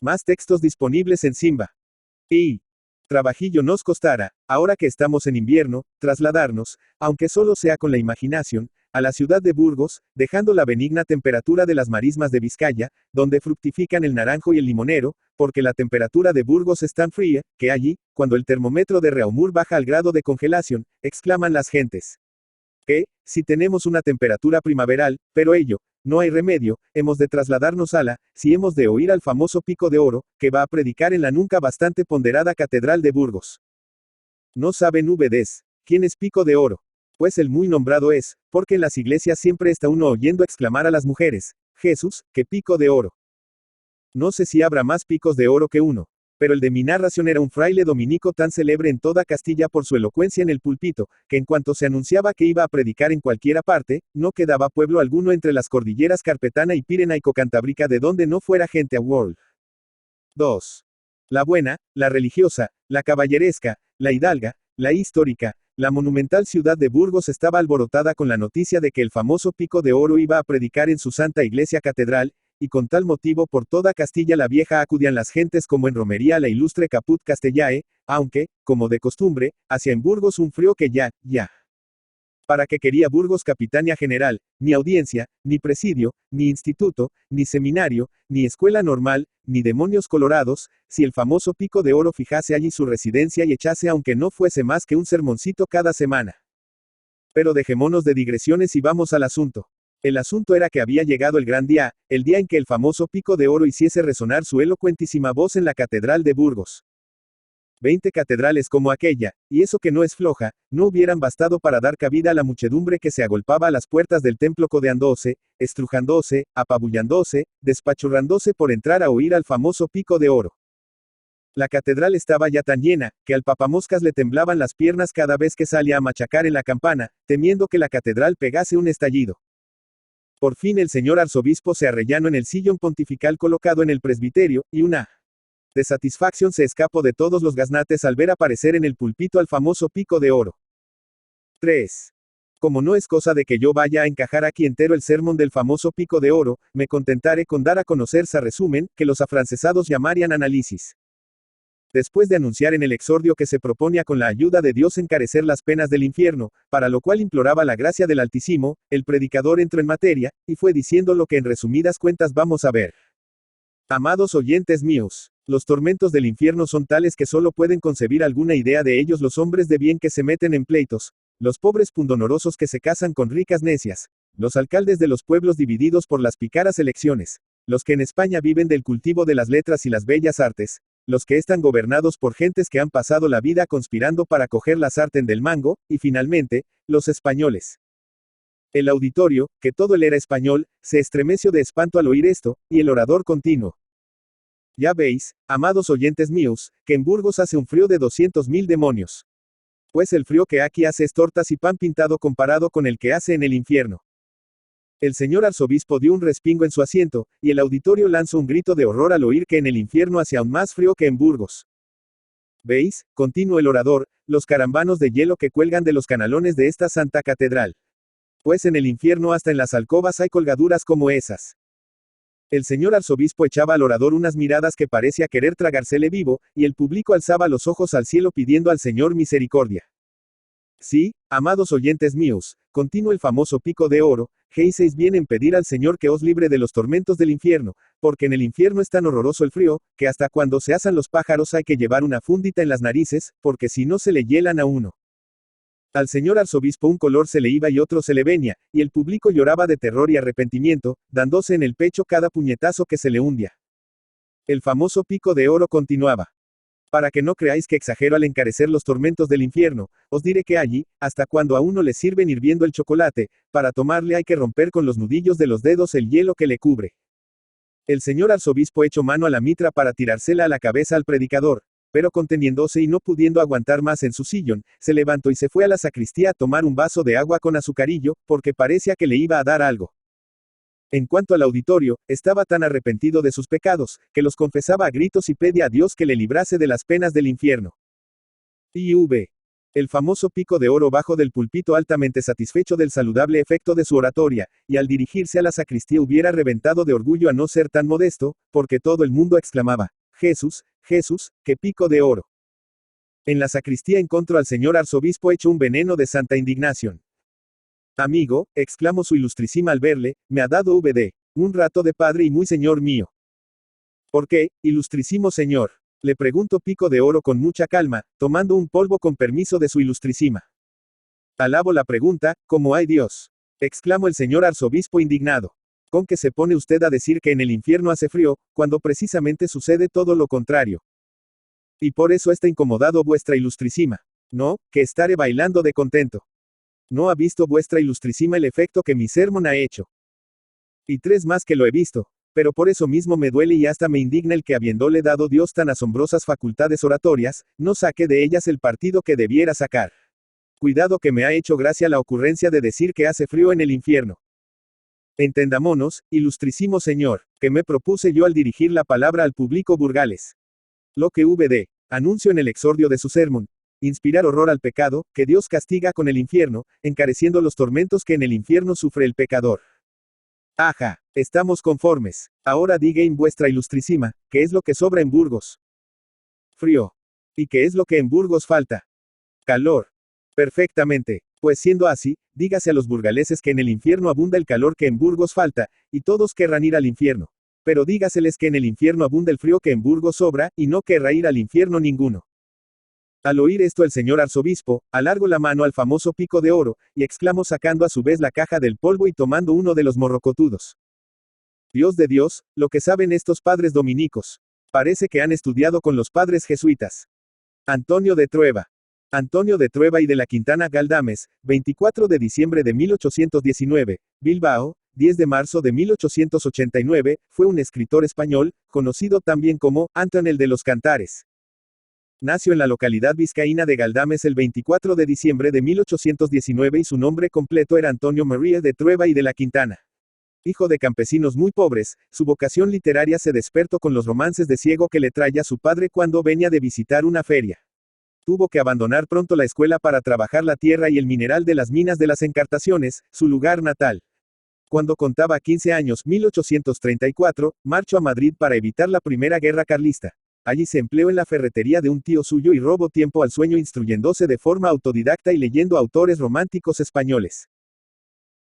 Más textos disponibles en Simba. Y trabajillo nos costará, ahora que estamos en invierno, trasladarnos, aunque solo sea con la imaginación, a la ciudad de Burgos, dejando la benigna temperatura de las marismas de Vizcaya, donde fructifican el naranjo y el limonero, porque la temperatura de Burgos es tan fría, que allí, cuando el termómetro de Reaumur baja al grado de congelación, exclaman las gentes. Que, si tenemos una temperatura primaveral, pero ello, no hay remedio, hemos de trasladarnos a la, si hemos de oír al famoso Pico de Oro, que va a predicar en la nunca bastante ponderada Catedral de Burgos. No saben ustedes, ¿quién es Pico de Oro? Pues el muy nombrado es, porque en las iglesias siempre está uno oyendo exclamar a las mujeres, Jesús, que Pico de Oro. No sé si habrá más picos de oro que uno. Pero el de mi narración era un fraile dominico tan célebre en toda Castilla por su elocuencia en el púlpito, que en cuanto se anunciaba que iba a predicar en cualquiera parte, no quedaba pueblo alguno entre las cordilleras carpetana y pirenaico-cantábrica de donde no fuera gente a World. 2. La buena, la religiosa, la caballeresca, la hidalga, la histórica, la monumental ciudad de Burgos estaba alborotada con la noticia de que el famoso Pico de Oro iba a predicar en su santa iglesia catedral, y con tal motivo por toda Castilla la Vieja acudían las gentes como en romería a la ilustre Caput Castellae, aunque, como de costumbre, hacia en Burgos un frío que ya. ¿Para qué quería Burgos capitania general, ni audiencia, ni presidio, ni instituto, ni seminario, ni escuela normal, ni demonios colorados, si el famoso Pico de Oro fijase allí su residencia y echase aunque no fuese más que un sermoncito cada semana? Pero dejémonos de digresiones y vamos al asunto. El asunto era que había llegado el gran día, el día en que el famoso Pico de Oro hiciese resonar su elocuentísima voz en la Catedral de Burgos. 20 catedrales como aquella, y eso que no es floja, no hubieran bastado para dar cabida a la muchedumbre que se agolpaba a las puertas del templo codeándose, estrujándose, apabullándose, despachurrándose por entrar a oír al famoso Pico de Oro. La catedral estaba ya tan llena, que al papamoscas le temblaban las piernas cada vez que salía a machacar en la campana, temiendo que la catedral pegase un estallido. Por fin el señor arzobispo se arrellanó en el sillón pontifical colocado en el presbiterio, y una de satisfacción se escapó de todos los gaznates al ver aparecer en el púlpito al famoso Pico de Oro. 3. Como no es cosa de que yo vaya a encajar aquí entero el sermón del famoso Pico de Oro, me contentaré con dar a conocer sa resumen, que los afrancesados llamarían análisis. Después de anunciar en el exordio que se proponía con la ayuda de Dios encarecer las penas del infierno, para lo cual imploraba la gracia del Altísimo, el predicador entró en materia, y fue diciendo lo que en resumidas cuentas vamos a ver. Amados oyentes míos, los tormentos del infierno son tales que solo pueden concebir alguna idea de ellos los hombres de bien que se meten en pleitos, los pobres pundonorosos que se casan con ricas necias, los alcaldes de los pueblos divididos por las picaras elecciones, los que en España viven del cultivo de las letras y las bellas artes, los que están gobernados por gentes que han pasado la vida conspirando para coger la sartén del mango, y finalmente, los españoles. El auditorio, que todo él era español, se estremeció de espanto al oír esto, y el orador continuó. Ya veis, amados oyentes míos, que en Burgos hace un frío de 200.000 demonios. Pues el frío que aquí hace es tortas y pan pintado comparado con el que hace en el infierno. El señor arzobispo dio un respingo en su asiento, y el auditorio lanzó un grito de horror al oír que en el infierno hacía aún más frío que en Burgos. ¿Veis? Continuó el orador, los carambanos de hielo que cuelgan de los canalones de esta santa catedral. Pues en el infierno hasta en las alcobas hay colgaduras como esas. El señor arzobispo echaba al orador unas miradas que parecía querer tragársele vivo, y el público alzaba los ojos al cielo pidiendo al Señor misericordia. Sí, amados oyentes míos, continuó el famoso Pico de Oro, hacéis bien en pedir al Señor que os libre de los tormentos del infierno, porque en el infierno es tan horroroso el frío, que hasta cuando se asan los pájaros hay que llevar una fundita en las narices, porque si no se le hielan a uno. Al señor arzobispo un color se le iba y otro se le venía, y el público lloraba de terror y arrepentimiento, dándose en el pecho cada puñetazo que se le hundía. El famoso Pico de Oro continuaba. Para que no creáis que exagero al encarecer los tormentos del infierno, os diré que allí, hasta cuando a uno le sirven hirviendo el chocolate, para tomarle hay que romper con los nudillos de los dedos el hielo que le cubre. El señor arzobispo echó mano a la mitra para tirársela a la cabeza al predicador, pero conteniéndose y no pudiendo aguantar más en su sillón, se levantó y se fue a la sacristía a tomar un vaso de agua con azucarillo, porque parecía que le iba a dar algo. En cuanto al auditorio, estaba tan arrepentido de sus pecados, que los confesaba a gritos y pedía a Dios que le librase de las penas del infierno. El famoso pico de oro bajo del púlpito altamente satisfecho del saludable efecto de su oratoria, y al dirigirse a la sacristía hubiera reventado de orgullo a no ser tan modesto, porque todo el mundo exclamaba, Jesús, Jesús, qué pico de oro. En la sacristía encontró al señor arzobispo hecho un veneno de santa indignación. Amigo, exclamó su ilustrísima al verle, me ha dado VD, un rato de padre y muy señor mío. ¿Por qué, ilustrísimo señor? Le preguntó Pico de Oro con mucha calma, tomando un polvo con permiso de su ilustrísima. Alabo la pregunta, ¿cómo hay Dios? Exclamó el señor arzobispo indignado. ¿Con qué se pone usted a decir que en el infierno hace frío, cuando precisamente sucede todo lo contrario? Y por eso está incomodado vuestra ilustrísima. No, que estaré bailando de contento. ¿No ha visto vuestra ilustrísima el efecto que mi sermón ha hecho? Y 3 más que lo he visto. Pero por eso mismo me duele y hasta me indigna el que habiéndole dado Dios tan asombrosas facultades oratorias, no saque de ellas el partido que debiera sacar. Cuidado que me ha hecho gracia la ocurrencia de decir que hace frío en el infierno. Entendámonos, ilustrísimo señor, que me propuse yo al dirigir la palabra al público burgales. Lo que VD, anuncio en el exordio de su sermón, inspirar horror al pecado, que Dios castiga con el infierno, encareciendo los tormentos que en el infierno sufre el pecador. Ajá, estamos conformes. Ahora diga en vuestra ilustrísima, ¿qué es lo que sobra en Burgos? Frío. ¿Y qué es lo que en Burgos falta? Calor. Perfectamente. Pues siendo así, dígase a los burgaleses que en el infierno abunda el calor que en Burgos falta, y todos querrán ir al infierno. Pero dígaseles que en el infierno abunda el frío que en Burgos sobra, y no querrá ir al infierno ninguno. Al oír esto el señor arzobispo, alargó la mano al famoso pico de oro, y exclamó sacando a su vez la caja del polvo y tomando uno de los morrocotudos. Dios de Dios, lo que saben estos padres dominicos. Parece que han estudiado con los padres jesuitas. Antonio de Trueba. Antonio de Trueba y de la Quintana Galdames, 24 de diciembre de 1819, Bilbao, 10 de marzo de 1889, fue un escritor español, conocido también como Antonio de los Cantares. Nació en la localidad vizcaína de Galdames el 24 de diciembre de 1819 y su nombre completo era Antonio María de Trueba y de la Quintana. Hijo de campesinos muy pobres, su vocación literaria se despertó con los romances de ciego que le traía su padre cuando venía de visitar una feria. Tuvo que abandonar pronto la escuela para trabajar la tierra y el mineral de las minas de las Encartaciones, su lugar natal. Cuando contaba 15 años, 1834, marchó a Madrid para evitar la Primera Guerra Carlista. Allí se empleó en la ferretería de un tío suyo y robó tiempo al sueño instruyéndose de forma autodidacta y leyendo autores románticos españoles.